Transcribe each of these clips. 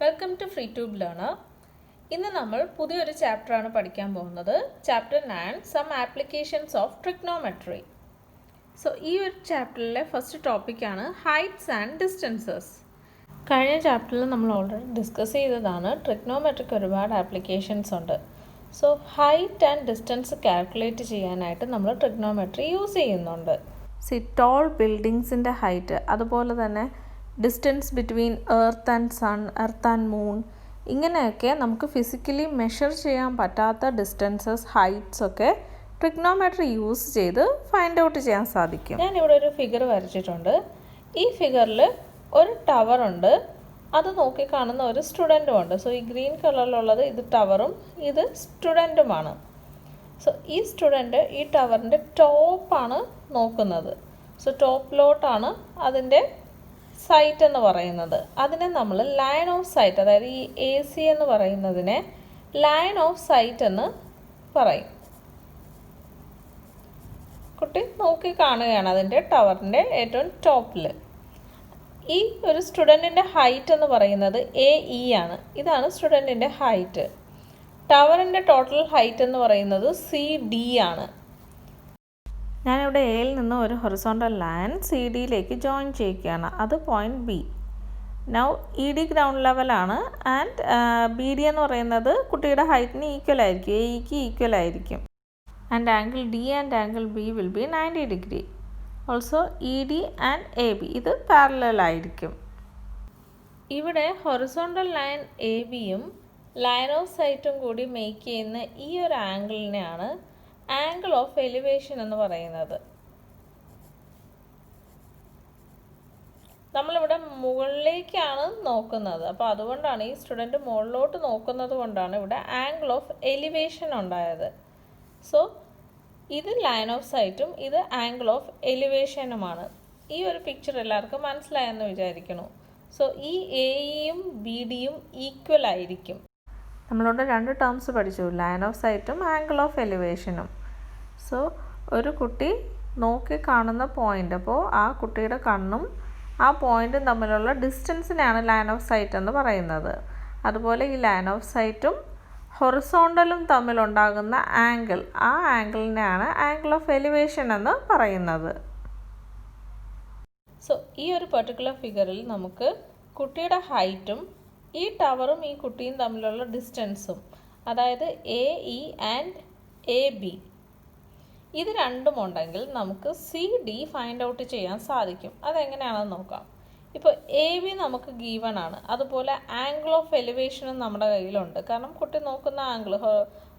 Welcome to ഫ്രീട്യൂബ് learner. ഇന്ന് നമ്മൾ പുതിയൊരു ചാപ്റ്ററാണ് പഠിക്കാൻ പോകുന്നത്. Chapter 9 some applications of trigonometry. So ഈ ഒരു ചാപ്റ്ററിലെ ഫസ്റ്റ് ടോപ്പിക്കാണ് ഹൈറ്റ്സ് ആൻഡ് ഡിസ്റ്റൻസസ്. കഴിഞ്ഞ ചാപ്റ്ററിൽ നമ്മൾ ഓൾറെഡി ഡിസ്കസ് ചെയ്തതാണ്. ട്രിഗ്നോമെട്രിക്ക് ഒരുപാട് ആപ്ലിക്കേഷൻസ് ഉണ്ട്. So height and distance calculate ചെയ്യാനായിട്ട് നമ്മൾ ട്രിഗ്നോമെട്രി യൂസ് ചെയ്യുന്നുണ്ട്. ടോൾ ബിൽഡിങ്സിൻ്റെ ഹൈറ്റ്, അതുപോലെ തന്നെ distance between earth and sun, earth and moon, ഇങ്ങനെയൊക്കെ നമുക്ക് ഫിസിക്കലി മെഷർ ചെയ്യാൻ പറ്റാത്ത ഡിസ്റ്റൻസസ്, ഹൈറ്റ്സ് ഒക്കെ ട്രിഗ്നോമെട്രി യൂസ് ചെയ്ത് ഫൈൻഡ് ഔട്ട് ചെയ്യാൻ സാധിക്കും. ഞാനിവിടെ ഒരു ഫിഗർ വരച്ചിട്ടുണ്ട്. ഈ ഫിഗറിൽ ഒരു ടവർ ഉണ്ട്, അത് നോക്കി കാണുന്ന ഒരു സ്റ്റുഡൻറ്റും ഉണ്ട്. സോ ഈ ഗ്രീൻ കളറിലുള്ളത് ഇത് ടവറും ഇത് സ്റ്റുഡൻറ്റുമാണ്. സോ ഈ സ്റ്റുഡൻറ്റ് ഈ ടവറിൻ്റെ ടോപ്പാണ് നോക്കുന്നത്. സോ ടോപ്പിലോട്ടാണ് അതിൻ്റെ സൈറ്റ് എന്ന് പറയുന്നത്. അതിനെ നമ്മൾ ലൈൻ ഓഫ് സൈറ്റ്, അതായത് ഈ AC എന്ന് പറയുന്നതിനെ ലൈൻ ഓഫ് സൈറ്റ് എന്ന് പറയും. കുട്ടി നോക്കി കാണുകയാണ് അതിൻ്റെ ടവറിൻ്റെ ഏറ്റവും ടോപ്പിൽ. ഈ ഒരു സ്റ്റുഡൻറ്റിൻ്റെ ഹൈറ്റ് എന്ന് പറയുന്നത് AE ആണ്. ഇതാണ് സ്റ്റുഡൻറ്റിൻ്റെ ഹൈറ്റ്. ടവറിൻ്റെ ടോട്ടൽ ഹൈറ്റ് എന്ന് പറയുന്നത് CD ആണ്. ഞാനിവിടെ എയിൽ നിന്ന് ഒരു ഹൊറിസോണ്ടൽ ലൈൻ CDയിലേക്ക് ജോയിൻ ചെയ്യുകയാണ്. അത് point B. Now ED ground ലെവലാണ് ആൻഡ് BD എന്ന് പറയുന്നത് കുട്ടിയുടെ ഹൈറ്റിന് ഈക്വൽ ആയിരിക്കും, AEക്ക് ഈക്വൽ ആയിരിക്കും. And angle D and angle B will be 90 degree. Also ED and AB ഇത് പാരലൽ ആയിരിക്കും. ഇവിടെ ഹൊറിസോണ്ടൽ ലൈൻ ABയും ലൈൻ ഓഫ് സൈറ്റും കൂടി മേക്ക് ചെയ്യുന്ന ഈ ഒരു ആംഗിളിനെയാണ് ആംഗിൾ ഓഫ് എലിവേഷൻ എന്ന് പറയുന്നത്. നമ്മളിവിടെ മുകളിലേക്കാണ് നോക്കുന്നത്, അപ്പോൾ അതുകൊണ്ടാണ് ഈ സ്റ്റുഡൻറ്റ് മുകളിലോട്ട് നോക്കുന്നത് കൊണ്ടാണ് ഇവിടെ ആംഗിൾ ഓഫ് എലിവേഷൻ ഉണ്ടായത്. സോ ഇത് ലൈൻ ഓഫ് സൈറ്റും ഇത് ആംഗിൾ ഓഫ് എലിവേഷനുമാണ്. ഈ ഒരു പിക്ചർ എല്ലാവർക്കും മനസ്സിലായെന്ന് വിചാരിക്കുന്നു. സോ ഈ AEയും BDയും ഈക്വൽ ആയിരിക്കും. നമ്മളിവിടെ രണ്ട് ടേംസ് പഠിച്ചു, ലൈൻ ഓഫ് സൈറ്റും ആംഗിൾ ഓഫ് എലിവേഷനും. സോ ഒരു കുട്ടി നോക്കി കാണുന്ന പോയിൻ്റ്, അപ്പോൾ ആ കുട്ടിയുടെ കണ്ണും ആ പോയിൻറ്റും തമ്മിലുള്ള ഡിസ്റ്റൻസിനെയാണ് ലൈൻ ഓഫ് സൈറ്റ് എന്ന് പറയുന്നത്. അതുപോലെ ഈ ലൈൻ ഓഫ് സൈറ്റും ഹൊറിസോണ്ടലും തമ്മിലുണ്ടാകുന്ന ആംഗിൾ, ആ ആംഗിളിനെയാണ് ആംഗിൾ ഓഫ് എലിവേഷൻ എന്ന് പറയുന്നത്. സോ ഈ ഒരു പെർട്ടിക്കുലർ ഫിഗറിൽ നമുക്ക് കുട്ടിയുടെ ഹൈറ്റും ഈ ടവറും ഈ കുട്ടിയും തമ്മിലുള്ള ഡിസ്റ്റൻസും, അതായത് AE ആൻഡ് AB, ഇത് രണ്ടും ഉണ്ടെങ്കിൽ നമുക്ക് CD ഫൈൻഡ് ഔട്ട് ചെയ്യാൻ സാധിക്കും. അതെങ്ങനെയാണെന്ന് നോക്കാം. ഇപ്പോൾ AB നമുക്ക് ഗീവൺ ആണ്. അതുപോലെ ആംഗിൾ ഓഫ് എലിവേഷനും നമ്മുടെ കയ്യിലുണ്ട്. കാരണം കുട്ടി നോക്കുന്ന ആംഗിൾ,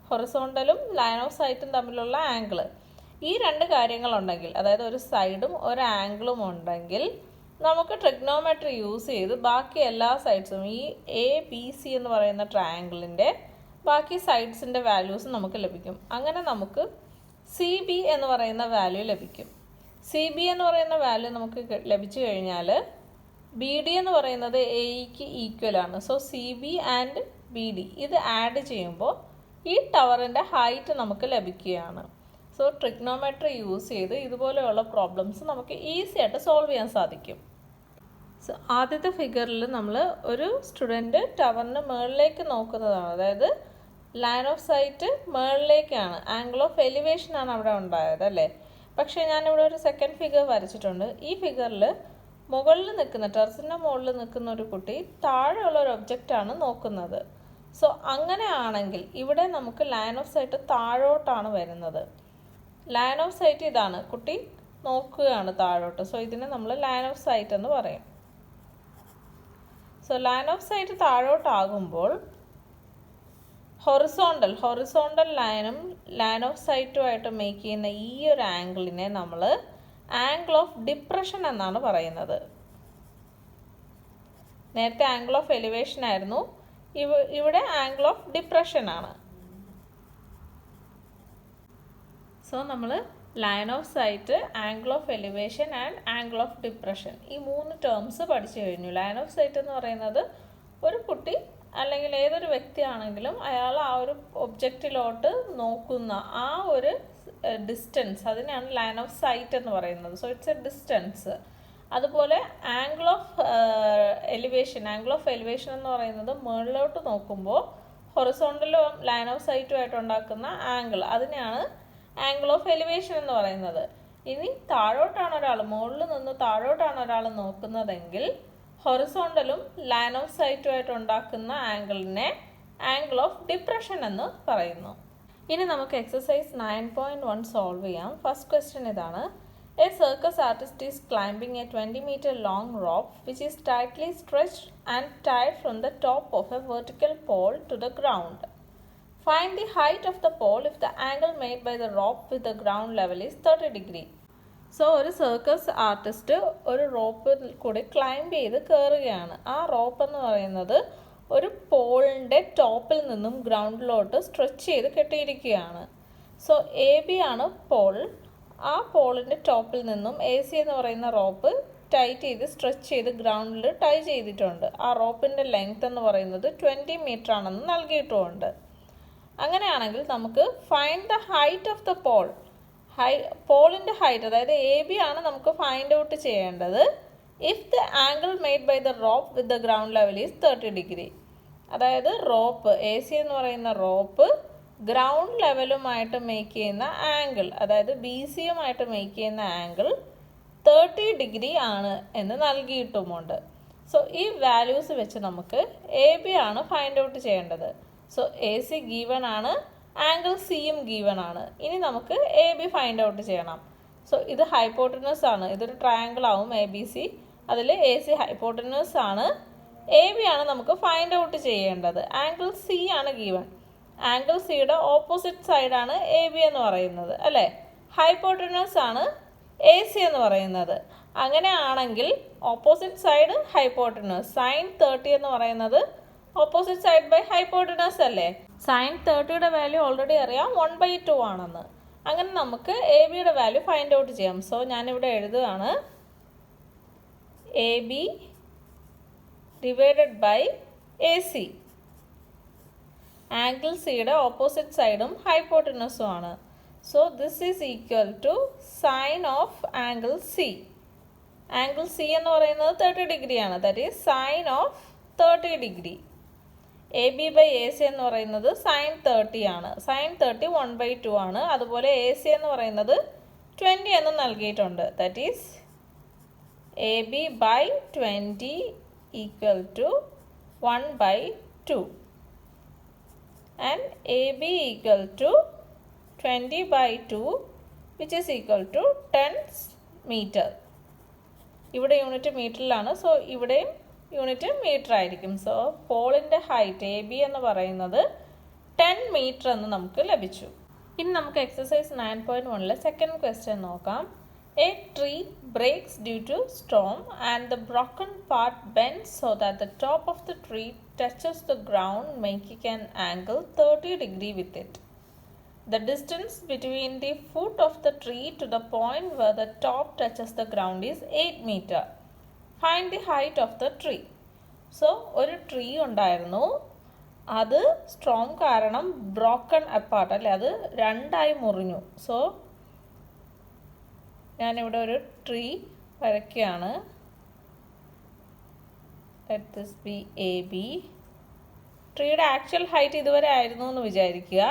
ഹൊറിസോണ്ടലും ലൈൻ ഓഫ് സൈറ്റും തമ്മിലുള്ള ആംഗിൾ, ഈ രണ്ട് കാര്യങ്ങളുണ്ടെങ്കിൽ, അതായത് ഒരു സൈഡും ഒരു ആംഗിളും ഉണ്ടെങ്കിൽ നമുക്ക് ട്രിഗ്നോമെട്രി യൂസ് ചെയ്ത് ബാക്കി എല്ലാ സൈഡ്സും, ഈ ABC എന്ന് പറയുന്ന ട്രയാങ്കിളിൻ്റെ ബാക്കി സൈഡ്സിൻ്റെ വാല്യൂസ് നമുക്ക് ലഭിക്കും. അങ്ങനെ നമുക്ക് CB എന്ന് പറയുന്ന വാല്യൂ ലഭിക്കും. CB എന്ന് പറയുന്ന വാല്യൂ നമുക്ക് ലഭിച്ചു കഴിഞ്ഞാൽ BD എന്ന് പറയുന്നത് AEക്ക് ഈക്വൽ ആണ്. സോ CB ആൻഡ് BD ഇത് ആഡ് ചെയ്യുമ്പോൾ ഈ ടവറിൻ്റെ ഹൈറ്റ് നമുക്ക് ലഭിക്കുകയാണ്. സോ ട്രിഗ്നോമെട്രി യൂസ് ചെയ്ത് ഇതുപോലെയുള്ള പ്രോബ്ലംസ് നമുക്ക് ഈസി ആയിട്ട് സോൾവ് ചെയ്യാൻ സാധിക്കും. സോ ആദ്യത്തെ ഫിഗറിൽ നമ്മൾ ഒരു സ്റ്റുഡൻറ്റ് ടവറിന് മുകളിലേക്ക് നോക്കുന്നതാണ്, അതായത് ലൈൻ ഓഫ് സൈറ്റ് മുകളിലേക്കാണ്, ആംഗിൾ ഓഫ് എലിവേഷൻ ആണ് അവിടെ ഉണ്ടായത് അല്ലേ. പക്ഷേ ഞാനിവിടെ ഒരു സെക്കൻഡ് ഫിഗർ വരച്ചിട്ടുണ്ട്. ഈ ഫിഗറിൽ മുകളിൽ നിൽക്കുന്ന, ടെറസിൻ്റെ മുകളിൽ നിൽക്കുന്ന ഒരു കുട്ടി താഴെയുള്ള ഒരു ഒബ്ജക്റ്റാണ് നോക്കുന്നത്. സോ അങ്ങനെയാണെങ്കിൽ ഇവിടെ നമുക്ക് ലൈൻ ഓഫ് സൈറ്റ് താഴോട്ടാണ് വരുന്നത്. ലൈൻ ഓഫ് സൈറ്റ് ഇതാണ്, കുട്ടി നോക്കുകയാണ് താഴോട്ട്. സോ ഇതിനെ നമ്മൾ ലൈൻ ഓഫ് സൈറ്റ് എന്ന് പറയും. സോ ലൈൻ ഓഫ് സൈറ്റ് താഴോട്ടാകുമ്പോൾ ഹൊറിസോണ്ടൽ ലൈനും ലൈൻ ഓഫ് സൈറ്റുമായിട്ട് മേക്ക് ചെയ്യുന്ന ഈ ഒരു ആംഗിളിനെ നമ്മൾ ആംഗിൾ ഓഫ് ഡിപ്രഷൻ എന്നാണ് പറയുന്നത്. നേരത്തെ ആംഗിൾ ഓഫ് എലിവേഷൻ ആയിരുന്നു, ഇവിടെ ആംഗിൾ ഓഫ് ഡിപ്രഷൻ ആണ്. സോ നമ്മൾ line of sight, angle of elevation and angle of depression, ഈ മൂന്ന് ടേംസ് പഠിച്ചു കഴിഞ്ഞു. ലൈൻ ഓഫ് സൈറ്റ് എന്ന് പറയുന്നത് ഒരു കുട്ടി അല്ലെങ്കിൽ ഏതൊരു വ്യക്തിയാണെങ്കിലും അയാൾ ആ ഒരു ഒബ്ജക്റ്റിലോട്ട് നോക്കുന്ന ആ ഒരു ഡിസ്റ്റൻസ്, അതിനാണ് ലൈൻ ഓഫ് സൈറ്റ് എന്ന് പറയുന്നത്. So it's A distance. അതുപോലെ ആംഗിൾ ഓഫ് എലിവേഷൻ എന്ന് പറയുന്നത് മുകളിലോട്ട് നോക്കുമ്പോൾ ഹൊറിസോണ്ടലും ലൈൻ ഓഫ് സൈറ്റുമായിട്ട് ഉണ്ടാക്കുന്ന ആംഗിൾ, അതിനെയാണ് ആംഗിൾ ഓഫ് എലിവേഷൻ എന്ന് പറയുന്നത്. ഇനി താഴോട്ടാണ് ഒരാൾ, മുകളിൽ നിന്ന് താഴോട്ടാണ് ഒരാൾ നോക്കുന്നതെങ്കിൽ ഹൊറിസോണ്ടലും ലൈൻ ഓഫ് സൈറ്റുമായിട്ട് ഉണ്ടാക്കുന്ന ആംഗിളിനെ ആംഗിൾ ഓഫ് ഡിപ്രഷൻ എന്ന് പറയുന്നു. ഇനി നമുക്ക് എക്സസൈസ് 9.1 സോൾവ് ചെയ്യാം. ഫസ്റ്റ് ക്വസ്റ്റ്യൻ ഇതാണ്. A circus artist is climbing a 20-meter long rope which is tightly stretched and tied from the top of a vertical pole to the ground. Find the height of the pole if the angle made by the rope with the ground level is 30 degree. So ഒരു circus artist ഒരു റോപ്പിൽ കൂടി climb ചെയ്ത് കയറുകയാണ്. ആ rope എന്ന് പറയുന്നത് ഒരു പോളിൻ്റെ ടോപ്പിൽ നിന്നും ഗ്രൗണ്ടിലോട്ട് സ്ട്രെച്ച് ചെയ്ത് കെട്ടിയിരിക്കുകയാണ്. സോ എ ബി ആണ് പോൾ. ആ പോളിൻ്റെ ടോപ്പിൽ നിന്നും എ സി എന്ന് പറയുന്ന റോപ്പ് ടൈറ്റ് ചെയ്ത് സ്ട്രെച്ച് ചെയ്ത് ഗ്രൗണ്ടിൽ ടൈ ചെയ്തിട്ടുണ്ട്. ആ റോപ്പിൻ്റെ ലെങ്ത് എന്ന് പറയുന്നത് 20 മീറ്റർ ആണെന്ന് നൽകിയിട്ടുമുണ്ട്. അങ്ങനെയാണെങ്കിൽ നമുക്ക് find the height of the pole. പോളിൻ്റെ ഹൈറ്റ്, അതായത് എ ബി ആണ് നമുക്ക് ഫൈൻഡ് ഔട്ട് ചെയ്യേണ്ടത്. If the angle made by the rope with the ground level is 30 degree. അതായത് റോപ്പ് എ സി എന്ന് പറയുന്ന റോപ്പ് ഗ്രൗണ്ട് ലെവലുമായിട്ട് മേക്ക് ചെയ്യുന്ന ആംഗിൾ, അതായത് ബി സിയുമായിട്ട് മേക്ക് ചെയ്യുന്ന ആംഗിൾ 30 ഡിഗ്രി ആണ് എന്ന് നൽകിയിട്ടുമുണ്ട്. സോ ഈ വാല്യൂസ് വെച്ച് നമുക്ക് എ ബി ആണ് ഫൈൻഡ് ഔട്ട് ചെയ്യേണ്ടത്. സോ എ സി ഗീവൺ ആണ്, ആംഗിൾ സിയും ഗീവൺ ആണ്. ഇനി നമുക്ക് എ ബി ഫൈൻഡ് ഔട്ട് ചെയ്യണം. സോ ഇത് ഹൈപ്പോട്ടനസ് ആണ്, ഇതൊരു ട്രയാങ്കിൾ ആവും എ ബി സി. അതിൽ എ സി ഹൈപ്പോട്ടനസ് ആണ്, എ ബി ആണ് നമുക്ക് ഫൈൻഡ് ഔട്ട് ചെയ്യേണ്ടത്. ആംഗിൾ സി ആണ് ഗീവൺ. ആംഗിൾ സിയുടെ ഓപ്പോസിറ്റ് സൈഡാണ് എ ബി എന്ന് പറയുന്നത്, അല്ലേ? ഹൈപ്പോട്ടനസ് ആണ് എ സി എന്ന് പറയുന്നത്. അങ്ങനെയാണെങ്കിൽ ഓപ്പോസിറ്റ് സൈഡ് ഹൈപ്പോട്ടനസ്, സൈൻ 30 എന്ന് പറയുന്നത് ഓപ്പോസിറ്റ് സൈഡ് ബൈ ഹൈപ്പോട്ടനസ് അല്ലേ? സൈൻ 30യുടെ വാല്യൂ ഓൾറെഡി അറിയാം, 1/2 ആണെന്ന്. അങ്ങനെ നമുക്ക് എ ബിയുടെ വാല്യൂ ഫൈൻഡ് ഔട്ട് ചെയ്യാം. സോ ഞാനിവിടെ എഴുതുകയാണ് A B divided by A C. Angle സിയുടെ ഓപ്പോസിറ്റ് സൈഡും ഹൈപ്പോട്ടനസും ആണ്. So this is equal to sine of angle C. Angle C എന്ന് പറയുന്നത് 30 ഡിഗ്രിയാണ്. That is sine of 30 degree. A B by A C എന്ന് പറയുന്നത് സൈൻ 30 ആണ്. സൈൻ 30 1/2 ആണ്. അതുപോലെ എ സി എന്ന് പറയുന്നത് 20 എന്ന് നൽകിയിട്ടുണ്ട്. That is A B by 20 equal to 1/2 and A B equal to 20/2 which is equal to 10 metre. ഇവിടെ യൂണിറ്റ് മീറ്ററിലാണ്. സോ ഇവിടെയും യൂണിറ്റ് മീറ്റർ ആയിരിക്കും. സോ പോളിൻ്റെ ഹൈറ്റ് എ ബി എന്ന് പറയുന്നത് 10 മീറ്റർ എന്ന് നമുക്ക് ലഭിച്ചു. ഇനി നമുക്ക് എക്സസൈസ് 9.1 സെക്കൻഡ് ക്വസ്റ്റ്യൻ നോക്കാം. A tree breaks due to storm and the broken part bends so that the top of the tree touches the ground making an angle 30 degree with it. The distance between the foot of the tree to the point where the top touches the ground is 8 meter. Find the height of the tree. So ഒരു tree ഉണ്ടായിരുന്നു, അത് Strom കാരണം broken apart, അല്ലേ? അത് രണ്ടായി മുറിഞ്ഞു. So ഞാനിവിടെ ഒരു ട്രീ വരയ്ക്കുകയാണ്. Let this be AB. ട്രീയുടെ ആക്ച്വൽ ഹൈറ്റ് ഇതുവരെ ആയിരുന്നു എന്ന് വിചാരിക്കുക.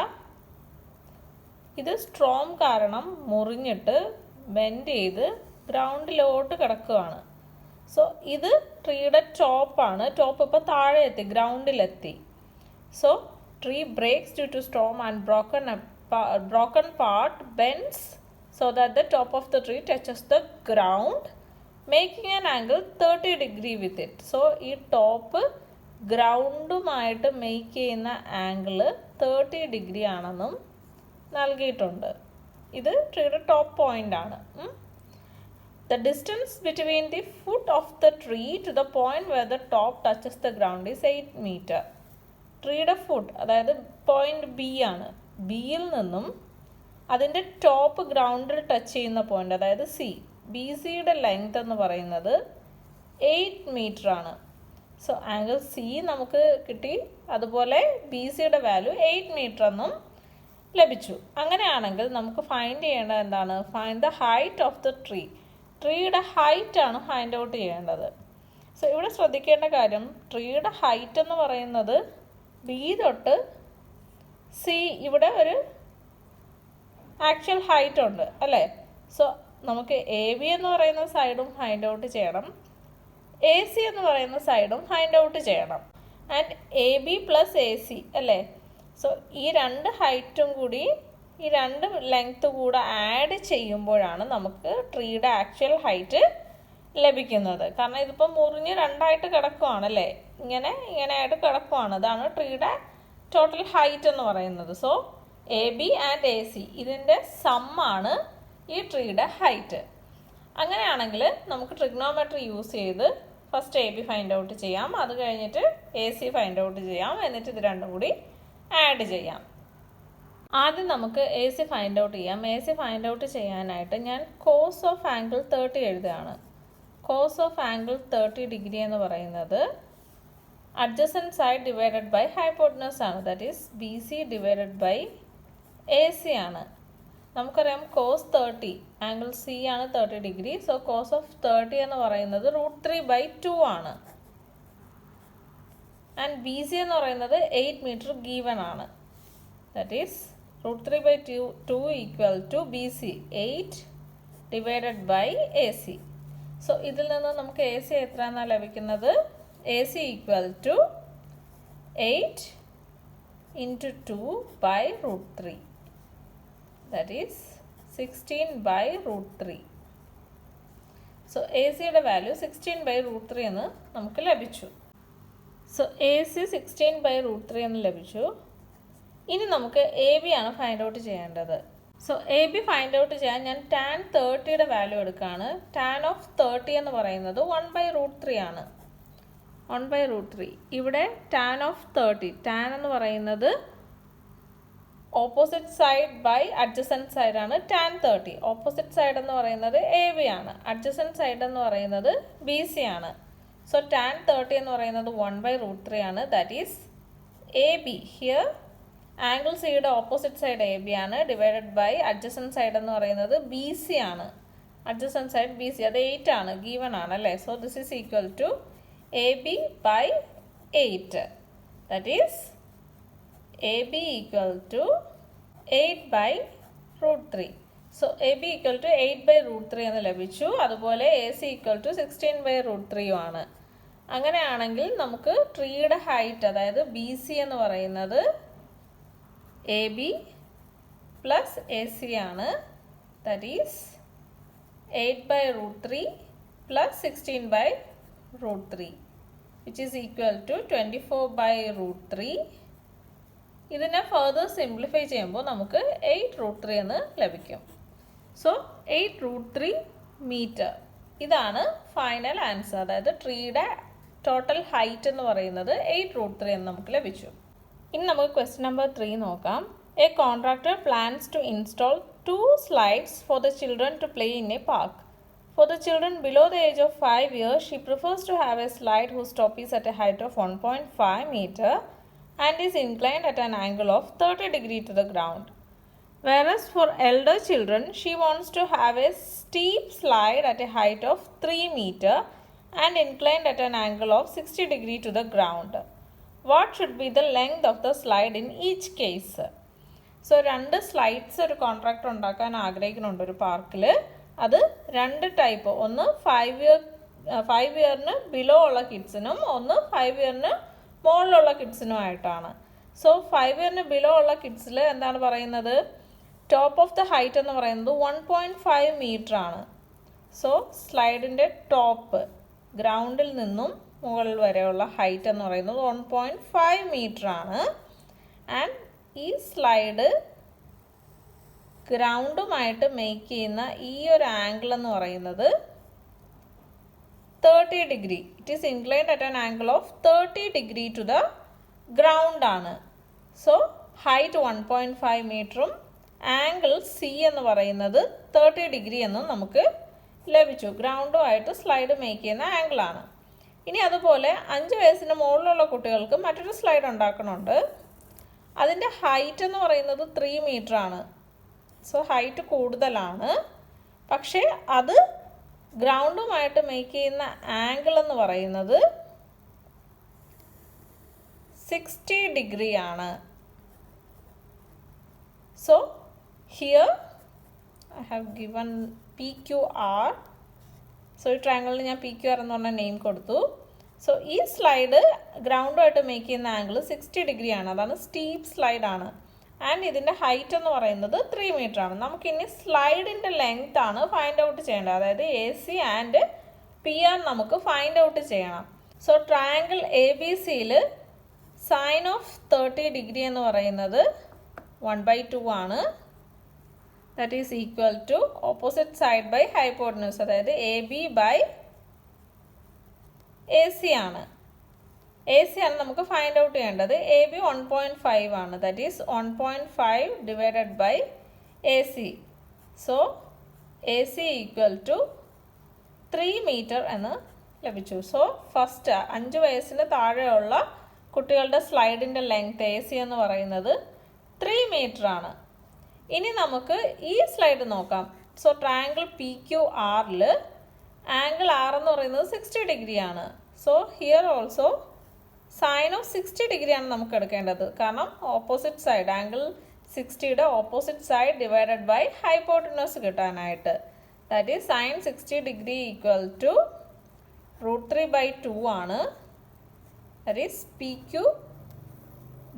ഇത് സ്ട്രോം കാരണം മുറിഞ്ഞിട്ട് ബെൻഡ് ചെയ്ത് ഗ്രൗണ്ടിലോട്ട് കിടക്കുകയാണ്. സോ ഇത് ട്രീയുടെ ടോപ്പാണ്. ടോപ്പ് ഇപ്പോൾ താഴെ എത്തി, ഗ്രൗണ്ടിലെത്തി. So tree breaks due to storm and broken part bends so that the top of the tree touches the ground making an angle 30 degree with it. So ഈ ടോപ്പ് ഗ്രൗണ്ടുമായിട്ട് മേക്ക് ചെയ്യുന്ന ആംഗിള് 30 ഡിഗ്രി ആണെന്നും നൽകിയിട്ടുണ്ട്. ഇത് ട്രീയുടെ top point ആണ്. The distance between the foot of the tree to the point where the top touches the ground is 8 meter. ട്രീയുടെ foot, അതായത് പോയിന്റ് ബി ആണ്. ബിയിൽ നിന്നും അതിൻ്റെ ടോപ്പ് ഗ്രൗണ്ടിൽ ടച്ച് ചെയ്യുന്ന പോയിന്റ്, അതായത് സി, ബി സിയുടെ ലെങ്ത് എന്ന് പറയുന്നത് 8 മീറ്റർ ആണ്. സോ ആംഗിൾ സി നമുക്ക് കിട്ടി. അതുപോലെ ബി സിയുടെ വാല്യൂ 8 മീറ്റർ എന്നും ലഭിച്ചു. അങ്ങനെയാണെങ്കിൽ നമുക്ക് ഫൈൻഡ് ചെയ്യേണ്ടത് എന്താണ്? Find the height of the tree. ട്രീയുടെ ഹൈറ്റാണ് ഫൈൻഡ് ഔട്ട് ചെയ്യേണ്ടത്. സോ ഇവിടെ ശ്രദ്ധിക്കേണ്ട കാര്യം, ട്രീയുടെ ഹൈറ്റ് എന്ന് പറയുന്നത് ബി തൊട്ട് സി, ഇവിടെ ഒരു ആക്ച്വൽ ഹൈറ്റ് ഉണ്ട് അല്ലേ. സോ നമുക്ക് എ ബി എന്ന് പറയുന്ന സൈഡും ഫൈൻഡ് ഔട്ട് ചെയ്യണം, എ സി എന്ന് പറയുന്ന സൈഡും ഫൈൻഡ് ഔട്ട് ചെയ്യണം. And A B plus A C അല്ലേ. സോ ഈ രണ്ട് ഹൈറ്റും കൂടി ഈ രണ്ട് ലെങ്ത്ത് കൂടെ ആഡ് ചെയ്യുമ്പോഴാണ് നമുക്ക് ട്രീയുടെ ആക്ച്വൽ ഹൈറ്റ് ലഭിക്കുന്നത്. കാരണം ഇതിപ്പോൾ മുറിഞ്ഞ് രണ്ടായിട്ട് കിടക്കുവാണല്ലേ, ഇങ്ങനെ ആയിട്ട് കിടക്കുവാണ്. അതാണ് ട്രീയുടെ ടോട്ടൽ ഹൈറ്റ് എന്ന് പറയുന്നത്. So A B and A C ഇതിൻ്റെ സമ്മാണ് ഈ ട്രീയുടെ ഹൈറ്റ്. അങ്ങനെയാണെങ്കിൽ നമുക്ക് ട്രിഗ്നോമെട്രി യൂസ് ചെയ്ത് first A B find out ചെയ്യാം, അത് കഴിഞ്ഞിട്ട് എ സി ഫൈൻഡ് ഔട്ട് ചെയ്യാം, എന്നിട്ട് ഇത് രണ്ടും കൂടി ആഡ് ചെയ്യാം. ആദ്യം നമുക്ക് എ സി ഫൈൻഡ് ഔട്ട് ചെയ്യാം. എ സി ഫൈൻഡ് ഔട്ട് ചെയ്യാനായിട്ട് ഞാൻ കോസ് ഓഫ് ആംഗിൾ 30 എഴുതുകയാണ്. കോസ് ഓഫ് ആംഗിൾ 30 ഡിഗ്രി എന്ന് പറയുന്നത് adjacent side divided by hypotenuse ആണ്. That is B C divided by A C ആണ്. നമുക്കറിയാം കോസ് 30 ആംഗിൾ സി ആണ് 30 ഡിഗ്രി. സോ കോസ് ഓഫ് 30 എന്ന് പറയുന്നത് √3/2 ആണ്. ആൻഡ് ബി സി എന്ന് പറയുന്നത് 8 മീറ്റർ ഗീവൺ ആണ്. That is √3/2 equal to B C 8 divided by A C. So ഇതിൽ നിന്ന് നമുക്ക് എ സി എത്ര എന്നാണ് ലഭിക്കുന്നത്? A C equal to 8 into 2/√3. That is 16/√3. So AC-യുടെ വാല്യൂ 16/√3 എന്ന് നമുക്ക് ലഭിച്ചു. സോ AC 16/√3 എന്ന് ലഭിച്ചു. ഇനി നമുക്ക് എ ബി ആണ് ഫൈൻഡ് ഔട്ട് ചെയ്യേണ്ടത്. So A B find out ചെയ്യാൻ ഞാൻ tan 30യുടെ വാല്യൂ എടുക്കുകയാണ്. tan ഓഫ് 30 എന്ന് പറയുന്നത് 1/√3 ആണ്. 1/√3. ഇവിടെ tan ഓഫ് 30, tan എന്ന് പറയുന്നത് opposite side by adjacent side ആണ് tan 30. ഓപ്പോസിറ്റ് സൈഡ് എന്ന് പറയുന്നത് എ ബി ആണ്, അഡ്ജസൻറ്റ് സൈഡ് എന്ന് പറയുന്നത് ബി സി ആണ്. സോ tan 30 എന്ന് പറയുന്നത് 1/√3 ആണ്. That is A B here angle സിയുടെ ഓപ്പോസിറ്റ് സൈഡ് എ ബി ആണ്, ഡിവൈഡഡ് ബൈ അഡ്ജസൻറ്റ് സൈഡ് എന്ന് പറയുന്നത് ബി സി ആണ്. അഡ്ജസൻറ്റ് സൈഡ് ബി സി അത് 8 ആണ്, ഗീവൺ ആണ് അല്ലേ. So this is equal to A B by 8. That is AB equal to 8/√3. So AB equal to 8/√3 എന്ന് ലഭിച്ചു. അതുപോലെ AC equal to 16/√3 ആണ്. അങ്ങനെയാണെങ്കിൽ നമുക്ക് ട്രീയുടെ ഹൈറ്റ്, അതായത് ബി സി എന്ന് പറയുന്നത് A B plus A C ആണ്. That is 8/√3 plus 16/√3 which is equal to 24/√3. ഇതിനെ ഫർദർ സിംപ്ലിഫൈ ചെയ്യുമ്പോൾ നമുക്ക് 8√3 എന്ന് ലഭിക്കും. So 8√3 metre. ഇതാണ് ഫൈനൽ ആൻസർ. അതായത് ട്രീയുടെ ടോട്ടൽ ഹൈറ്റ് എന്ന് പറയുന്നത് 8√3 എന്ന് നമുക്ക് ലഭിച്ചു. ഇനി നമുക്ക് ക്വസ്റ്റ്യൻ നമ്പർ 3 നോക്കാം. A contractor plans to install 2 slides for the children to play in a park. For the children below the age of 5 years, she prefers to have a slide whose top is at a height of 1.5 meter and is inclined at an angle of 30 degrees to the ground. Whereas for elder children, she wants to have a steep slide at a height of 3 meter and inclined at an angle of 60 degrees to the ground. What should be the length of the slide in each case? So 2 slides ഒരു contractor ഉണ്ടാക്കാൻ ആഗ്രഹിക്കുന്നുണ്ട് ഒരു പാർക്കിൽ. അത് 2 type, ഒന്ന് 5 ഇയറിന് below ഉള്ള കിഡ്സിനും ഒന്ന് 5 ഇയറിന് മുകളിലുള്ള കിഡ്സിനുമായിട്ടാണ്. സോ 5 ഇയറിന് ബിലോ ഉള്ള കിഡ്സിൽ എന്താണ് പറയുന്നത്? ടോപ്പ് ഓഫ് ദ ഹൈറ്റ് എന്ന് പറയുന്നത് 1.5 മീറ്റർ ആണ്. സോ സ്ലൈഡിൻ്റെ ടോപ്പ് ഗ്രൗണ്ടിൽ നിന്നും മുകളിൽ വരെയുള്ള ഹൈറ്റ് എന്ന് പറയുന്നത് 1.5 മീറ്റർ ആണ്. ആൻഡ് ഈ സ്ലൈഡ് ഗ്രൗണ്ടുമായിട്ട് മേക്ക് ചെയ്യുന്ന ഈ ഒരു ആംഗിൾ എന്ന് പറയുന്നത് 30 degree. It is inclined at an angle of 30 degree to the ground ആണ്. സോ ഹൈറ്റ് 1.5 മീറ്ററും ആംഗിൾ സി എന്ന് പറയുന്നത് 30 ഡിഗ്രി എന്നും നമുക്ക് ലഭിച്ചു. ഗ്രൗണ്ടുമായിട്ട് സ്ലൈഡ് മേക്ക് ചെയ്യുന്ന ആംഗിളാണ്. ഇനി അതുപോലെ 5 വയസ്സിന് മുകളിലുള്ള കുട്ടികൾക്ക് മറ്റൊരു സ്ലൈഡ് ഉണ്ടാക്കണുണ്ട്. അതിൻ്റെ ഹൈറ്റ് എന്ന് പറയുന്നത് 3 മീറ്റർ ആണ്. സോ ഹൈറ്റ് കൂടുതലാണ്, പക്ഷേ അത് ഗ്രൗണ്ടുമായിട്ട് മേക്ക് ചെയ്യുന്ന ആംഗിൾ എന്ന് പറയുന്നത് 60 ഡിഗ്രി ആണ്. So here I have given PQR. So ഈ ട്രയാങ്കിളിന് ഞാൻ PQR എന്ന് പറഞ്ഞ നെയിം കൊടുത്തു. സോ ഈ സ്ലൈഡ് ഗ്രൗണ്ടുമായിട്ട് മേക്ക് ചെയ്യുന്ന ആംഗിൾ 60 ഡിഗ്രി ആണ്. അതാണ് സ്റ്റീപ്പ് സ്ലൈഡ് ആണ്. ആൻഡ് ഇതിൻ്റെ ഹൈറ്റ് എന്ന് പറയുന്നത് 3 മീറ്റർ ആണ്. നമുക്കിനി സ്ലൈഡിൻ്റെ ലെങ്ത് ആണ് ഫൈൻഡ് ഔട്ട് ചെയ്യേണ്ടത്. അതായത് AC ആൻഡ് PR നമുക്ക് ഫൈൻഡ് ഔട്ട് ചെയ്യണം. സോ ട്രയാങ്കിൾ ABCയിൽ സൈൻ ഓഫ് 30 ഡിഗ്രി എന്ന് പറയുന്നത് 1/2 ആണ്. That is equal to opposite side by hypotenuse, അതായത് AB ബൈ AC ആണ്. AC ആണ് നമുക്ക് ഫൈൻഡ് ഔട്ട് ചെയ്യേണ്ടത്. AB 1.5 ആണ്. That is 1.5 divided by AC. So AC equal to 3 metre എന്ന് ലഭിച്ചു. സോ ഫസ്റ്റ് 5 വയസ്സിന് താഴെയുള്ള കുട്ടികളുടെ സ്ലൈഡിൻ്റെ ലെങ്ത് AC എന്ന് പറയുന്നത് 3 മീറ്റർ ആണ്. ഇനി നമുക്ക് ഈ സ്ലൈഡ് നോക്കാം. സോ ട്രയാങ്കിൾ PQRൽ ആംഗിൾ R എന്ന് പറയുന്നത് 60 ഡിഗ്രി ആണ്. So here also sine of 60 degree ആണ് നമുക്ക് എടുക്കേണ്ടത്. കാരണം ഓപ്പോസിറ്റ് സൈഡ് ആംഗിൾ 60യുടെ opposite side divided by hypotenuse കിട്ടാനായിട്ട്. That is sine 60 degree equal to √3/2 ആണ്. That is PQ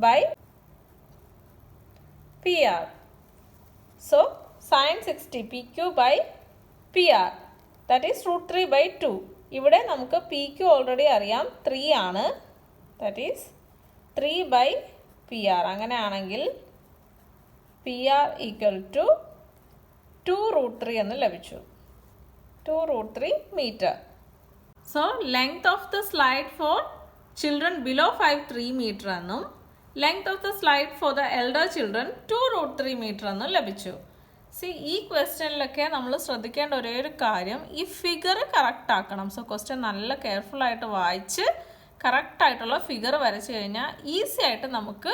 by PR. So sin 60 PQ by PR, that is √3/2. ഇവിടെ നമുക്ക് PQ already അറിയാം 3 ആണ്. that is 3/PR. അങ്ങനെയാണെങ്കിൽ PR equal to 2√3 എന്ന് ലഭിച്ചു. 2√3 metre. So length of the slide for children below 5 3 metre എന്നും length of the slide for the elder children 2√3 metre എന്നും ലഭിച്ചു. ഈ ക്വസ്റ്റ്യനിലൊക്കെ നമ്മൾ ശ്രദ്ധിക്കേണ്ട ഒരേ ഒരു കാര്യം, ഈ ഫിഗർ കറക്റ്റ് ആക്കണം. സോ ക്വസ്റ്റ്യൻ നല്ല കെയർഫുള്ളായിട്ട് വായിച്ച് കറക്റ്റായിട്ടുള്ള ഫിഗർ വരച്ച് കഴിഞ്ഞാൽ ഈസി ആയിട്ട് നമുക്ക്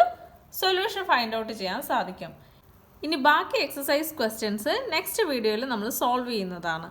സൊല്യൂഷൻ ഫൈൻഡ് ഔട്ട് ചെയ്യാൻ സാധിക്കും. ഇനി ബാക്കി എക്സസൈസ് ക്വസ്റ്റ്യൻസ് നെക്സ്റ്റ് വീഡിയോയിൽ നമ്മൾ സോൾവ് ചെയ്യുന്നതാണ്.